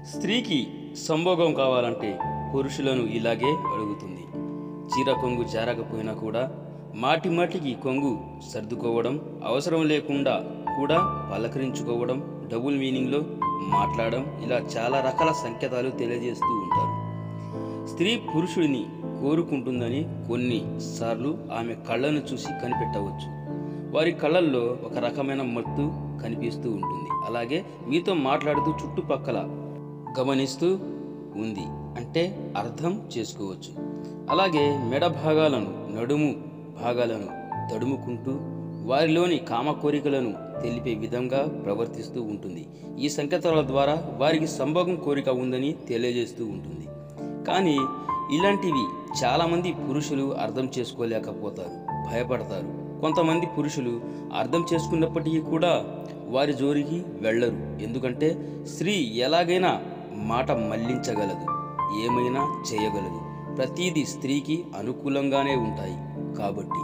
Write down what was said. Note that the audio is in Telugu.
స్త్రీకి సంభోగం కావాలంటే పురుషులను ఇలాగే అడుగుతుంది. చీర కొంగు జారకపోయినా కూడా మాటి మాటికి కొంగు సర్దుకోవడం, అవసరం లేకుండా కూడా పలకరించుకోవడం, డబుల్ మీనింగ్లో మాట్లాడడం, ఇలా చాలా రకాల సంకేతాలు తెలియజేస్తూ ఉంటారు. స్త్రీ పురుషుడిని కోరుకుంటుందని కొన్నిసార్లు ఆమె కళ్ళను చూసి కనిపెట్టవచ్చు. వారి కళ్ళల్లో ఒక రకమైన మత్తు కనిపిస్తూ ఉంటుంది. అలాగే మీతో మాట్లాడుతూ చుట్టుపక్కల గమనిస్తూ ఉంది అంటే అర్థం చేసుకోవచ్చు. అలాగే మెడ భాగాలను, నడుము భాగాలను తడుముకుంటూ వారిలోని కామ కోరికలను తెలిపే విధంగా ప్రవర్తిస్తూ ఉంటుంది. ఈ సంకేతాల ద్వారా వారికి సంభోగం కోరిక ఉందని తెలియజేస్తూ ఉంటుంది. కానీ ఇలాంటివి చాలామంది పురుషులు అర్థం చేసుకోలేకపోతారు, భయపడతారు. కొంతమంది పురుషులు అర్థం చేసుకున్నప్పటికీ కూడా వారి జోలికి వెళ్ళరు. ఎందుకంటే స్త్రీ ఎలాగైనా మాట మళ్లించగలదు, ఏమైనా చేయగలదు. ప్రతిదీ స్త్రీకి అనుకూలంగానే ఉంటాయి కాబట్టి